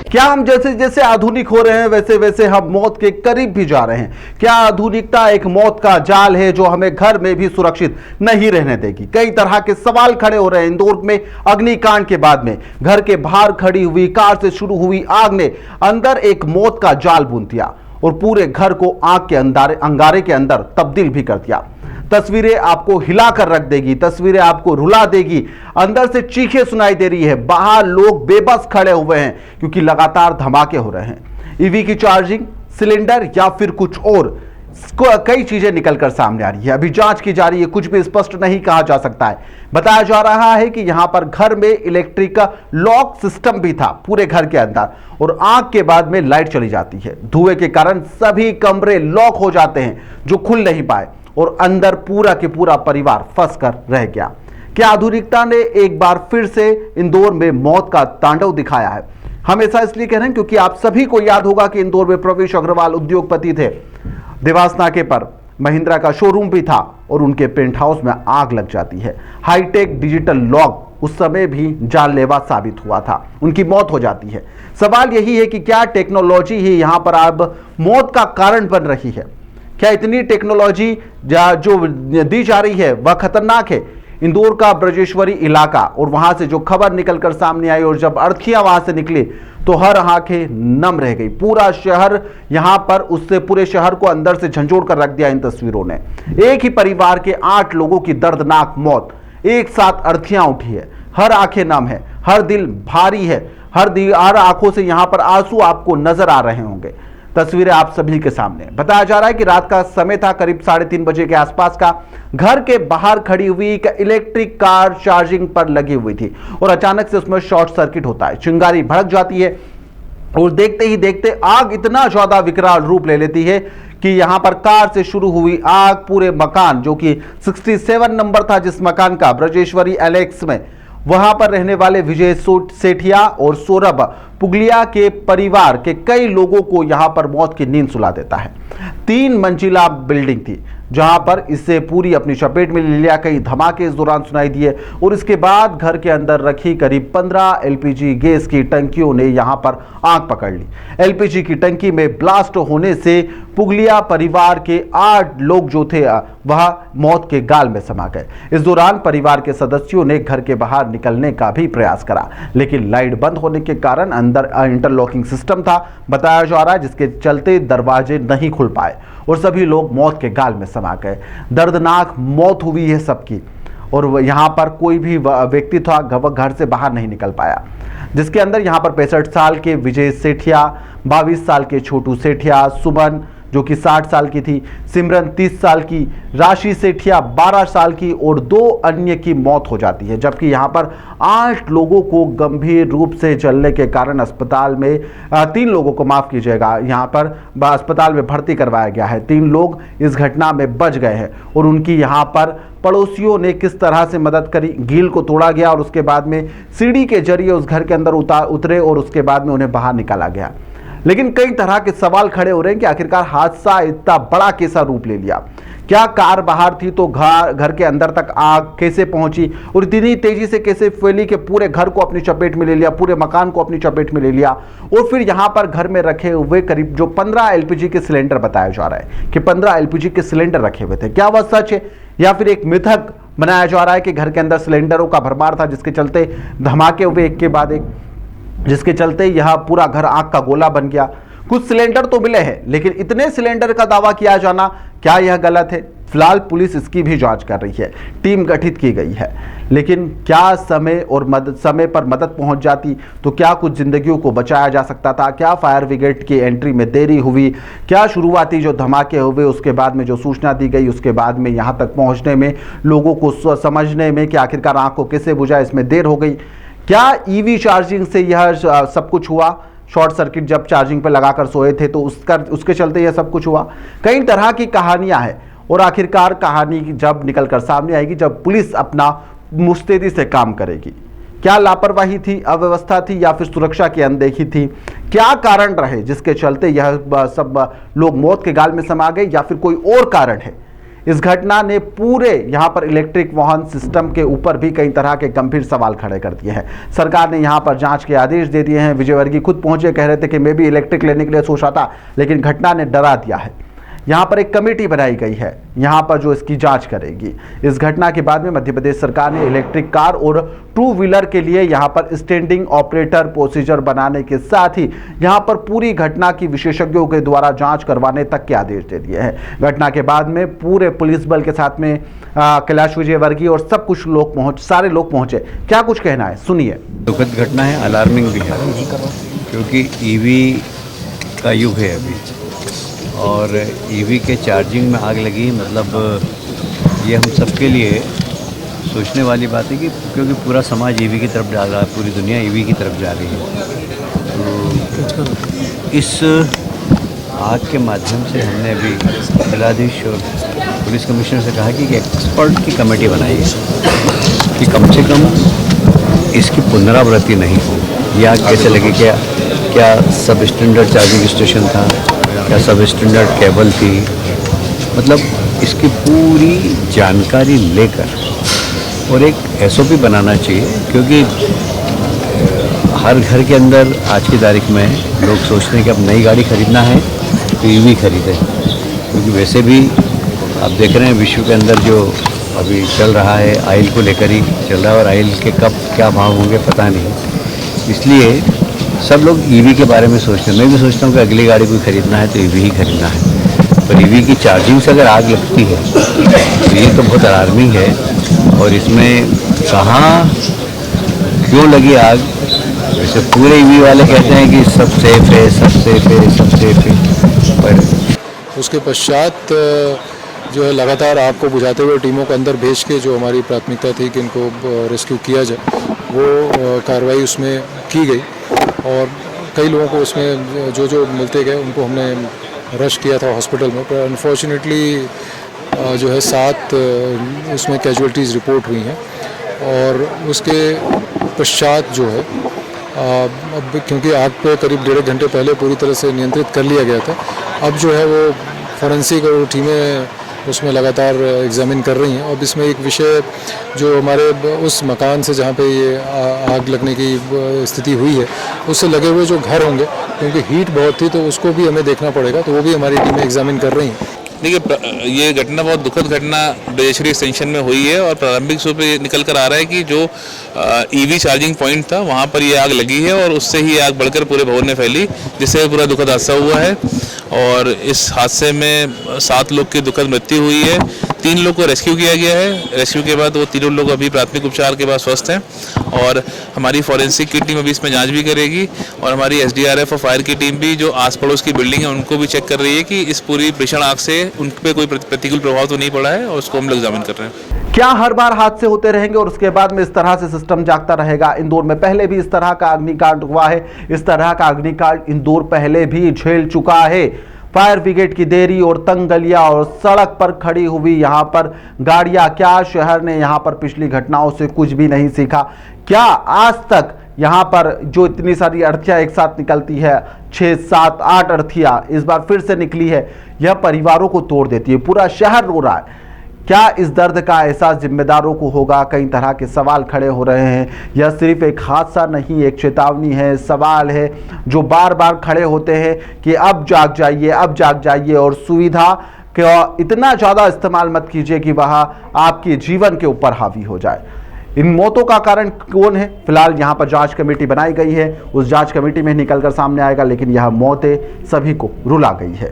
क्या हम जैसे जैसे आधुनिक हो रहे हैं वैसे वैसे हम मौत के करीब भी जा रहे हैं? क्या आधुनिकता एक मौत का जाल है जो हमें घर में भी सुरक्षित नहीं रहने देगी? कई तरह के सवाल खड़े हो रहे हैं। इंदौर में अग्निकांड के बाद में घर के बाहर खड़ी हुई कार से शुरू हुई आग ने अंदर एक मौत का जाल बुन दिया और पूरे घर को आग के अंगारे के अंदर तब्दील भी कर दिया। तस्वीरें आपको हिला कर रख देगी, तस्वीरें आपको रुला देगी। अंदर से चीखें सुनाई दे रही है, बाहर लोग बेबस खड़े हुए हैं क्योंकि लगातार धमाके हो रहे हैं। ईवी की चार्जिंग, सिलेंडर या फिर कुछ और कई चीजें निकलकर सामने आ रही है। अभी जांच की जा रही है, कुछ भी स्पष्ट नहीं कहा जा सकता है। बताया जा रहा है कि यहां पर घर में इलेक्ट्रिक लॉक सिस्टम भी था पूरे घर के अंदर, और आग के बाद में लाइट चली जाती है। धुएं के कारण सभी कमरे लॉक हो जाते हैं जो खुल नहीं पाए और अंदर पूरा के पूरा परिवार फंस कर रह गया। क्या आधुनिकता ने एक बार फिर से इंदौर में मौत का तांडव दिखाया है? हमेशा इसलिए कह रहे हैं क्योंकि आप सभी को याद होगा कि इंदौर में प्रवेश अग्रवाल उद्योगपति थे। देवास नाके पर महिंद्रा का शोरूम भी था और उनके पेंट हाउस में आग लग जाती है। हाईटेक डिजिटल लॉक उस समय भी जानलेवा साबित हुआ था, उनकी मौत हो जाती है। सवाल यही है कि क्या टेक्नोलॉजी ही यहां पर अब मौत का कारण बन रही है? क्या इतनी टेक्नोलॉजी जो दी जा रही है वह खतरनाक है? इंदौर का ब्रजेश्वरी इलाका और वहां से जो खबर निकलकर सामने आई और जब अर्थियां वहां से निकली तो हर आंखें नम रह गई। पूरा शहर यहां पर उससे पूरे शहर को अंदर से झंझोड़ कर रख दिया इन तस्वीरों ने। एक ही परिवार के 8 लोगों की दर्दनाक मौत, एक साथ अर्थियां उठी है, हर आंखें नम है, हर दिल भारी है, हर आंखों से यहां पर आंसू आपको नजर आ रहे होंगे। तस्वीरें आप सभी के सामने। बताया जा रहा है कि रात का समय था, करीब 3:30 बजे के आसपास का। घर के बाहर खड़ी हुई एक इलेक्ट्रिक कार चार्जिंग पर लगी हुई थी और अचानक से उसमें शॉर्ट सर्किट होता है, चिंगारी भड़क जाती है और देखते ही देखते आग इतना ज्यादा विकराल रूप ले लेती है कि यहां पर कार से शुरू हुई आग पूरे मकान, जो कि 67 नंबर था जिस मकान का, ब्रजेश्वरी एलेक्स में, वहां पर रहने वाले विजय सेठिया और सौरभ पुगलिया के परिवार के कई लोगों को यहां पर मौत की नींद सुला देता है। 3 मंजिला बिल्डिंग थी जहां पर इसे पूरी अपनी चपेट में ले लिया। कई धमाके इस दौरान सुनाई दिए और इसके बाद घर के अंदर रखी करीब 15 एलपीजी गैस की टंकियों ने यहां पर आग पकड़ ली। एलपीजी की टंकी में ब्लास्ट होने से पुगलिया परिवार के 8 लोग जो थे वह मौत के गाल में समा गए। इस दौरान परिवार के सदस्यों ने घर के बाहर निकलने का भी प्रयास करा, लेकिन लाइट बंद होने के कारण अंदर इंटरलॉकिंग सिस्टम था, बताया जा रहा है, जिसके चलते दरवाजे नहीं खुल पाए और सभी लोग मौत के गाल में समा गए। दर्दनाक मौत हुई है सबकी और यहाँ पर कोई भी व्यक्ति था घर से बाहर नहीं निकल पाया, जिसके अंदर यहाँ पर 65 साल के विजय सेठिया, 22 साल के छोटू सेठिया, सुमन जो कि 60 साल की थी, सिमरन 30 साल की, राशि सेठिया 12 साल की और 2 अन्य की मौत हो जाती है। जबकि यहाँ पर 8 लोगों को गंभीर रूप से जलने के कारण अस्पताल में 3 लोगों को, माफ कीजिएगा, यहाँ पर अस्पताल में भर्ती करवाया गया है। 3 लोग इस घटना में बच गए हैं और उनकी यहाँ पर पड़ोसियों ने किस तरह से मदद करी। कील को तोड़ा गया और उसके बाद में सीढ़ी के जरिए उस घर के अंदर उतरे और उसके बाद में उन्हें बाहर निकाला गया। लेकिन कई तरह के सवाल खड़े हो रहे हैं कि आखिरकार हादसा इतना बड़ा कैसा रूप ले लिया? क्या कार बाहर थी तो घर के अंदर तक आग कैसे पहुंची और इतनी तेजी से कैसे फैली कि पूरे घर को अपनी चपेट में ले लिया, पूरे मकान को अपनी चपेट में ले लिया? और फिर यहां पर घर में रखे हुए करीब जो 15 एलपीजी के सिलेंडर, बताया जा रहा है कि 15 एलपीजी के सिलेंडर रखे हुए थे, क्या वह सच है या फिर एक मिथक बनाया जा रहा है कि घर के अंदर सिलेंडरों का भरमार था जिसके चलते धमाके हुए एक के बाद एक, जिसके चलते यह पूरा घर आग का गोला बन गया? कुछ सिलेंडर तो मिले हैं, लेकिन इतने सिलेंडर का दावा किया जाना, क्या यह गलत है? फिलहाल पुलिस इसकी भी जांच कर रही है, टीम गठित की गई है। लेकिन क्या समय पर मदद पहुंच जाती तो क्या कुछ जिंदगियों को बचाया जा सकता था? क्या फायर ब्रिगेड की एंट्री में देरी हुई? क्या शुरुआती जो धमाके हुए उसके बाद में जो सूचना दी गई उसके बाद में यहां तक पहुंचने में, लोगों को समझने में कि आखिरकार आग को कैसे बुझा, इसमें देर हो गई? क्या ईवी चार्जिंग से यह सब कुछ हुआ? शॉर्ट सर्किट जब चार्जिंग पर लगाकर सोए थे तो उसके चलते यह सब कुछ हुआ? कई तरह की कहानियां हैं और आखिरकार कहानी जब निकलकर सामने आएगी, जब पुलिस अपना मुस्तैदी से काम करेगी। क्या लापरवाही थी, अव्यवस्था थी या फिर सुरक्षा की अनदेखी थी? क्या कारण रहे जिसके चलते यह सब लोग मौत के गाल में समा गए या फिर कोई और कारण है? इस घटना ने पूरे यहाँ पर इलेक्ट्रिक वाहन सिस्टम के ऊपर भी कई तरह के गंभीर सवाल खड़े कर दिए हैं। सरकार ने यहाँ पर जांच के आदेश दे दिए हैं। विजयवर्गीय खुद पहुंचे, कह रहे थे कि मैं भी इलेक्ट्रिक लेने के लिए सोचा था, लेकिन घटना ने डरा दिया है। यहाँ पर एक कमेटी बनाई गई है यहाँ पर जो इसकी जांच करेगी। इस घटना के बाद में मध्य प्रदेश सरकार ने इलेक्ट्रिक कार और 2 व्हीलर के लिए यहाँ पर स्टैंडिंग ऑपरेटर प्रोसीजर बनाने के साथ ही यहाँ पर पूरी घटना की विशेषज्ञों के द्वारा जांच करवाने तक के आदेश दे दिए हैं। घटना के बाद में पूरे पुलिस बल के साथ में कैलाश विजयवर्गीय और सब कुछ लोग सारे लोग पहुंचे। क्या कुछ कहना है, सुनिए। दुखद घटना है, अलार्मिंग भी है, क्योंकि ईवी का युग है अभी और ईवी के चार्जिंग में आग लगी, मतलब ये हम सबके लिए सोचने वाली बात है कि क्योंकि पूरा समाज ईवी की तरफ जा रहा है, पूरी दुनिया ईवी की तरफ जा रही है। तो इस आग के माध्यम से हमने अभी जिलाधीश और पुलिस कमिश्नर से कहा कि एक एक्सपर्ट की कमेटी बनाई है कि कम से कम इसकी पुनरावृत्ति नहीं हो। यह आग कैसे लगी, क्या सब स्टैंडर्ड चार्जिंग स्टेशन था, क्या सब स्टैंडर्ड केबल थी, मतलब इसकी पूरी जानकारी लेकर और एक SOP बनाना चाहिए। क्योंकि हर घर के अंदर आज की तारीख में लोग सोचते हैं कि अब नई गाड़ी खरीदना है तो EV खरीदें, क्योंकि वैसे भी आप देख रहे हैं विश्व के अंदर जो अभी चल रहा है ऑयल को लेकर ही चल रहा है और ऑयल के कब क्या भाव होंगे पता नहीं। इसलिए सब लोग EV के बारे में सोचते हैं। मैं भी सोचता हूँ कि अगली गाड़ी कोई खरीदना है तो EV ही खरीदना है, पर EV की चार्जिंग से अगर आग लगती है तो ये तो बहुत अलार्मिंग है। और इसमें कहाँ क्यों लगी आग, वैसे पूरे EV वाले कहते हैं कि सब सेफ है, सब सेफ है, सब सेफ है, पर उसके पश्चात जो है लगातार आग को बुझाते हुए टीमों को अंदर भेज के जो हमारी प्राथमिकता थी कि इनको रेस्क्यू किया जाए, वो कार्रवाई उसमें की गई और कई लोगों को उसमें जो मिलते गए उनको हमने रश किया था हॉस्पिटल में। पर अनफॉर्चुनेटली जो है 7 उसमें कैजुअल्टीज़ रिपोर्ट हुई हैं और उसके पश्चात जो है अब क्योंकि आग पे करीब 1.5 घंटे पहले पूरी तरह से नियंत्रित कर लिया गया था, अब जो है वो फॉरेंसिक और टीमें उसमें लगातार एग्जामिन कर रही हैं। अब इसमें एक विषय जो हमारे उस मकान से जहाँ पे ये आग लगने की स्थिति हुई है उससे लगे हुए जो घर होंगे, क्योंकि हीट बहुत थी तो उसको भी हमें देखना पड़ेगा, तो वो भी हमारी टीमें एग्जामिन कर रही हैं। देखिए, ये घटना बहुत दुखद घटना ब्रजेश्वरी एक्सटेंशन में हुई है और प्रारंभिक रूप से निकल कर आ रहा है कि जो EV चार्जिंग पॉइंट था वहाँ पर ये आग लगी है और उससे ही आग बढ़कर पूरे भवन में फैली, जिससे पूरा दुखद हादसा हुआ है। और इस हादसे में 7 लोग की दुखद मृत्यु हुई है। 3 लोग को रेस्क्यू किया गया है। रेस्क्यू के बाद वो तीनों लोग अभी प्राथमिक उपचार के बाद स्वस्थ हैं और हमारी फॉरेंसिक की टीम अभी इसमें जांच भी करेगी और हमारी SDRF और फायर की टीम भी जो आस पड़ोस की बिल्डिंग है उनको भी चेक कर रही है कि इस पूरी भीषण आग से उन पर कोई प्रतिकूल प्रभाव तो नहीं पड़ा है और उसको हम लोग एग्जामिन कर रहे हैं। क्या हर बार हादसे होते रहेंगे और उसके बाद में इस तरह से सिस्टम जागता रहेगा? इंदौर में पहले भी इस तरह का अग्निकांड हुआ है। इस तरह का अग्निकांड इंदौर पहले भी झेल चुका है। फायर ब्रिगेड की देरी और तंग गलियां और सड़क पर खड़ी हुई यहां पर गाड़ियां, क्या शहर ने यहां पर पिछली घटनाओं से कुछ भी नहीं सीखा? क्या आज तक यहां पर जो इतनी सारी अर्थियां एक साथ निकलती है, 6, 7, 8 अर्थियां इस बार फिर से निकली है, यह परिवारों को तोड़ देती है। पूरा शहर रो रहा है। क्या इस दर्द का एहसास जिम्मेदारों को होगा? कई तरह के सवाल खड़े हो रहे हैं। यह सिर्फ एक हादसा नहीं, एक चेतावनी है, सवाल है जो बार बार खड़े होते हैं कि अब जाग जाइए, अब जाग जाइए और सुविधा का इतना ज़्यादा इस्तेमाल मत कीजिए कि वह आपके जीवन के ऊपर हावी हो जाए। इन मौतों का कारण कौन है? फिलहाल यहाँ पर जांच कमेटी बनाई गई है, उस जांच कमेटी में निकलकर सामने आएगा, लेकिन यह मौतें सभी को रुला गई है।